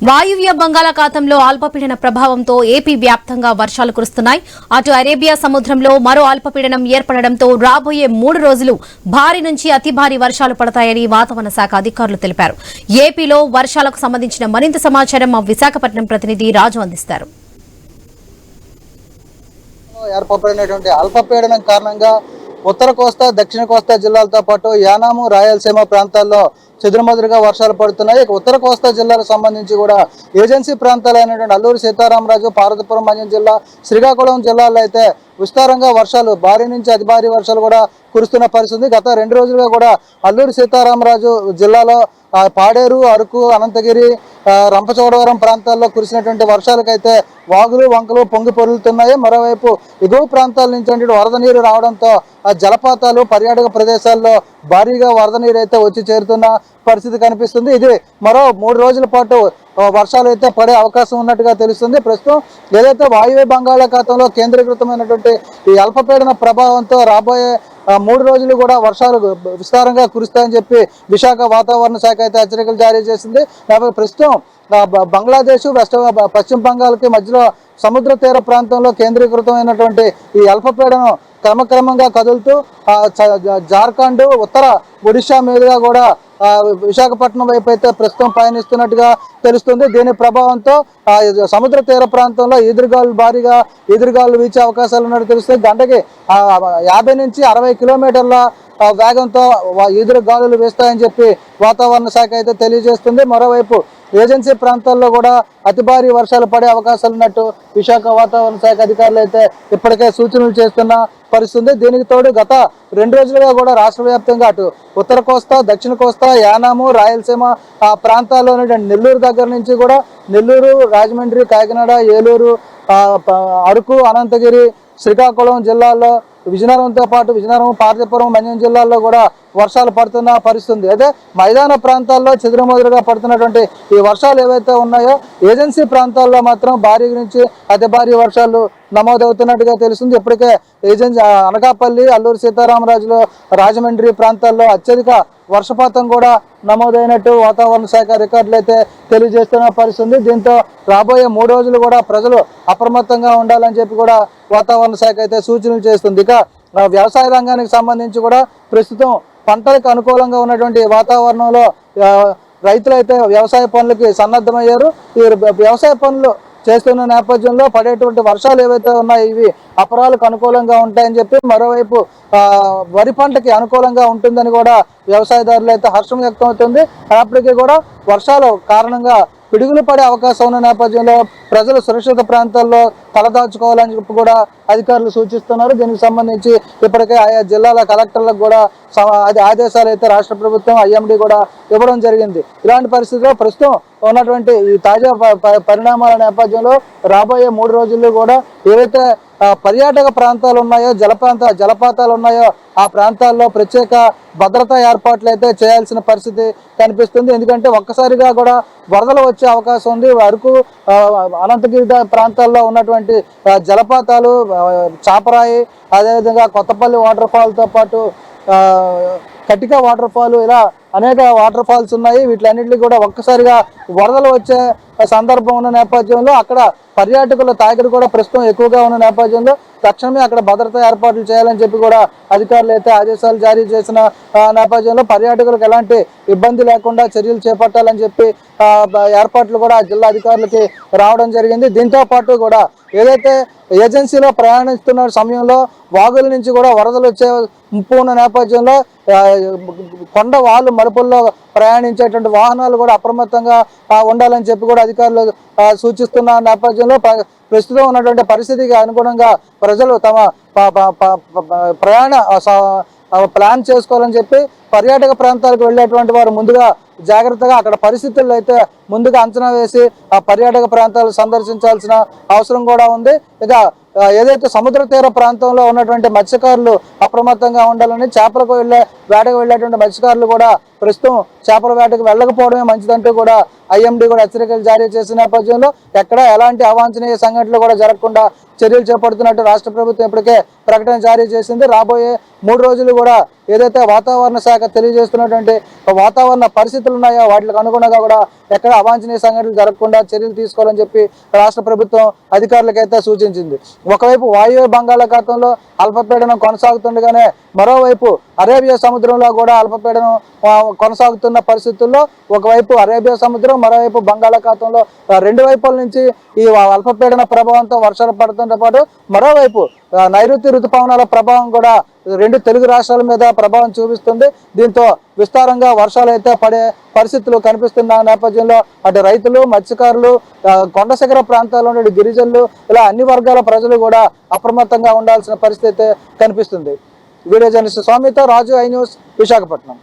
వాయువ్య బంగాళాఖాతంలో అల్పపీడన ప్రభావంతో ఏపీ వ్యాప్తంగా వర్షాలు కురుస్తున్నాయి. అటు అరేబియా సముద్రంలో మరో అల్పపీడనం ఏర్పడడంతో రాబోయే 3 రోజులు భారీ నుంచి అతి భారీ వర్షాలు పడతాయని వాతావరణ శాఖ అధికారులు తెలిపారు. ఏపీలో వర్షాలకు సంబంధించిన మరింత సమాచారం మా విశాఖపట్నం ప్రతినిధి రాజు అందిస్తారు. ఏర్పడినటువంటి అల్పపీడనం కారణంగా ఉత్తర కోస్తా దక్షిణ కోస్తా జిల్లాలతో పాటు యానాము రాయలసీమ ప్రాంతాల్లో చెదురుమదురుగా వర్షాలు పడుతున్నాయి. ఉత్తర కోస్తా జిల్లాలకు సంబంధించి కూడా ఏజెన్సీ ప్రాంతాలైనటువంటి అల్లూరు సీతారామరాజు, పార్వతీపురం మన్యం జిల్లా, శ్రీకాకుళం జిల్లాల్లో అయితే విస్తారంగా వర్షాలు భారీ నుంచి అతి భారీ వర్షాలు కూడా కురుస్తున్న పరిస్థితి. గత 2 రోజులుగా కూడా అల్లూరు సీతారామరాజు జిల్లాలో పాడేరు, అరకు, అనంతగిరి, రంపచోడవరం ప్రాంతాల్లో కురిసినటువంటి వర్షాలకైతే వాగులు వంకలు పొంగి పొరులుతున్నాయి. మరోవైపు ఎగువ ప్రాంతాల నుంచి వరద నీరు రావడంతో ఆ జలపాతాలు, పర్యాటక ప్రదేశాల్లో భారీగా వరద నీరు అయితే వచ్చి చేరుతున్న పరిస్థితి కనిపిస్తుంది. ఇది మరో 3 రోజుల పాటు వర్షాలు అయితే పడే అవకాశం ఉన్నట్టుగా తెలుస్తుంది. ప్రస్తుతం ఏదైతే వాయువ్య బంగాళాఖాతంలో కేంద్రీకృతమైనటువంటి ఈ అల్పపీడన ప్రభావంతో రాబోయే 3 రోజులు కూడా వర్షాలు విస్తారంగా కురుస్తాయని చెప్పి విశాఖ వాతావరణ శాఖ అయితే హెచ్చరికలు జారీ చేసింది. ప్రస్తుతం బంగ్లాదేశ్, పశ్చిమ బంగాల్కి మధ్యలో సముద్ర తీర ప్రాంతంలో కేంద్రీకృతమైనటువంటి ఈ అల్పపీడనం క్రమక్రమంగా కదులుతూ జార్ఖండ్, ఉత్తర ఒడిశా మీదుగా కూడా విశాఖపట్నం వైపు అయితే ప్రస్తుతం పయనిస్తున్నట్టుగా తెలుస్తుంది. దీని ప్రభావంతో సముద్ర తీర ప్రాంతంలో భారీగా ఎదురుగాలు వీచే అవకాశాలు ఉన్నట్టు తెలుస్తుంది. గంటకి 50 నుంచి 60 కిలోమీటర్ల వేగంతో ఎదురు గాలులు వేస్తాయని చెప్పి వాతావరణ శాఖ అయితే తెలియజేస్తుంది. మరోవైపు ఏజెన్సీ ప్రాంతాల్లో కూడా అతి భారీ వర్షాలు పడే అవకాశాలు ఉన్నట్టు విశాఖ వాతావరణ శాఖ అధికారులు అయితే ఇప్పటికే సూచనలు చేస్తున్న పరిస్థితుంది. దీనికి తోడు గత 2 రోజులుగా కూడా రాష్ట్ర వ్యాప్తంగా అటు ఉత్తర కోస్తా, దక్షిణ కోస్తా, యానాము, రాయలసీమ ఆ ప్రాంతాల్లో నెల్లూరు దగ్గర నుంచి కూడా నెల్లూరు, రాజమండ్రి, కాకినాడ, ఏలూరు, అరకు, అనంతగిరి, శ్రీకాకుళం జిల్లాల్లో, విజయనగరంతో పాటు విజయనగరం, పార్వతీపురం, మన్యం జిల్లాల్లో కూడా వర్షాలు పడుతున్న పరిస్థితుంది. అయితే మైదాన ప్రాంతాల్లో చెదురుమదురుగా పడుతున్నటువంటి ఈ వర్షాలు ఏవైతే ఉన్నాయో ఏజెన్సీ ప్రాంతాల్లో మాత్రం భారీ నుంచి అతి భారీ వర్షాలు నమోదవుతున్నట్టుగా తెలుస్తుంది. ఇప్పటికే అనకాపల్లి, అల్లూరు సీతారామరాజులో, రాజమండ్రి ప్రాంతాల్లో అత్యధిక వర్షపాతం కూడా నమోదైనట్టు వాతావరణ శాఖ రికార్డులు అయితే తెలియజేస్తున్న పరిస్థితుంది. దీంతో రాబోయే 3 రోజులు కూడా ప్రజలు అప్రమత్తంగా ఉండాలని చెప్పి కూడా వాతావరణ శాఖ అయితే సూచనలు చేస్తుంది. ఇక వ్యవసాయ రంగానికి సంబంధించి కూడా ప్రస్తుతం పంటలకు అనుకూలంగా ఉన్నటువంటి వాతావరణంలో రైతులు అయితే వ్యవసాయ పనులకి సన్నద్ధమయ్యారు. ఈ వ్యవసాయ పనులు చేస్తున్న నేపథ్యంలో పడేటువంటి వర్షాలు ఏవైతే ఉన్నాయో ఇవి అపరాలకు అనుకూలంగా ఉంటాయని చెప్పి, మరోవైపు వరి పంటకి అనుకూలంగా ఉంటుందని కూడా వ్యవసాయదారులు అయితే హర్షం వ్యక్తం అవుతుంది. అయినప్పటికీ కూడా వర్షాల కారణంగా పిడుగులు పడే అవకాశం ఉన్న నేపథ్యంలో ప్రజలు సురక్షిత ప్రాంతాల్లో తలదాచుకోవాలని చెప్పి కూడా అధికారులు సూచిస్తున్నారు. దీనికి సంబంధించి ఇప్పటికే ఆయా జిల్లాల కలెక్టర్లకు కూడా ఆదేశాలు అయితే రాష్ట్ర ప్రభుత్వం, ఐఎండీ కూడా ఇవ్వడం జరిగింది. ఇలాంటి పరిస్థితుల్లో ప్రస్తుతం ఉన్నటువంటి ఈ తాజా పరిణామాల నేపథ్యంలో రాబోయే 3 రోజుల్లో కూడా ఏవైతే పర్యాటక ప్రాంతాలు ఉన్నాయో, జలపాతాలు ఉన్నాయో ఆ ప్రాంతాల్లో ప్రత్యేక భద్రతా ఏర్పాట్లు అయితే చేయాల్సిన పరిస్థితి కనిపిస్తుంది. ఎందుకంటే ఒక్కసారిగా కూడా వరదలు వచ్చే అవకాశం ఉంది. అరకు, అనంతగిరి ప్రాంతాల్లో ఉన్నటువంటి జలపాతాలు, చాపరాయి, అదేవిధంగా కొత్తపల్లి వాటర్ ఫాల్తో పాటు కటిక వాటర్ ఫాల్, ఇలా అనేక వాటర్ ఫాల్స్ ఉన్నాయి. వీటిలన్నింటినీ కూడా ఒక్కసారిగా వరదలు వచ్చే సందర్భం ఉన్న నేపథ్యంలో అక్కడ పర్యాటకుల తాకిడి కూడా ప్రస్తుతం ఎక్కువగా ఉన్న నేపథ్యంలో తక్షణమే అక్కడ భద్రతా ఏర్పాట్లు చేయాలని చెప్పి కూడా అధికారులు అయితే ఆదేశాలు జారీ చేసిన నేపథ్యంలో పర్యాటకులకు ఎలాంటి ఇబ్బంది లేకుండా చర్యలు చేపట్టాలని చెప్పి ఏర్పాట్లు కూడా జిల్లా అధికారులకి రావడం జరిగింది. దీంతో పాటు కూడా ఏదైతే ఏజెన్సీలో ప్రయాణిస్తున్న సమయంలో వాగుల నుంచి కూడా వరదలు వచ్చే ముప్పు ఉన్న నేపథ్యంలో కొండ వాళ్ళు మలుపుల్లో ప్రయాణించేటువంటి వాహనాలు కూడా అప్రమత్తంగా ఉండాలని చెప్పి కూడా అధికారులు సూచిస్తున్న నేపథ్యంలో ప్రస్తుతం ఉన్నటువంటి పరిస్థితికి అనుగుణంగా ప్రజలు తమ ప్రయాణ ప్లాన్ చేసుకోవాలని చెప్పి పర్యాటక ప్రాంతాలకు వెళ్ళేటువంటి వారు ముందుగా జాగ్రత్తగా అక్కడ పరిస్థితుల్లో అయితే ముందుగా అంచనా వేసి ఆ పర్యాటక ప్రాంతాలు సందర్శించాల్సిన అవసరం కూడా ఉంది. ఇక ఏదైతే సముద్ర తీర ప్రాంతంలో ఉన్నటువంటి మత్స్యకారులు అప్రమత్తంగా ఉండాలని, వేటకు వెళ్ళేటువంటి మత్స్యకారులు కూడా ప్రస్తుతం చేపల వేటకు వెళ్ళకపోవడమే మంచిదంటూ కూడా ఐఎండీ కూడా హెచ్చరికలు జారీ చేసిన నేపథ్యంలో ఎక్కడ ఎలాంటి అవాంఛనీయ సంఘటనలు కూడా జరగకుండా చర్యలు చేపడుతున్నట్టు రాష్ట్ర ప్రభుత్వం ఇప్పటికే ప్రకటన జారీ చేసింది. రాబోయే 3 రోజులు కూడా ఏదైతే వాతావరణ శాఖ తెలియజేస్తున్నటువంటి వాతావరణ పరిస్థితులు ఉన్నాయో వాటికి అనుగుణంగా కూడా ఎక్కడ అవాంఛనీయ సంఘటనలు జరగకుండా చర్యలు తీసుకోవాలని చెప్పి రాష్ట్ర ప్రభుత్వం అధికారులకైతే సూచించింది. ఒకవైపు వాయువ్య బంగాళాఖాతంలో అల్పపీడనం కొనసాగుతుండగానే మరోవైపు అరేబియా సముద్రంలో కూడా అల్పపీడనం కొనసాగుతున్న పరిస్థితుల్లో ఒకవైపు అరేబియా సముద్రం మరోవైపు బంగాళాఖాతంలో 2 వైపుల నుంచి ఈ అల్పపీడన ప్రభావంతో వర్షాలు పడుతుంతో పాటు మరోవైపు నైరుతి ఋతుపవనాల ప్రభావం కూడా 2 తెలుగు రాష్ట్రాల మీద ప్రభావం చూపిస్తుంది. దీంతో విస్తారంగా వర్షాలు అయితే పడే పరిస్థితులు కనిపిస్తున్న నేపథ్యంలో అటు రైతులు, మత్స్యకారులు, కొండ శిఖర ప్రాంతాల్లో ఉండే గిరిజనులు ఇలా అన్ని వర్గాల ప్రజలు కూడా అప్రమత్తంగా ఉండాల్సిన పరిస్థితి అయితే కనిపిస్తుంది. వీడియో జర్నలిస్ట్ స్వామితో రాజు, ఐ న్యూస్, విశాఖపట్నం.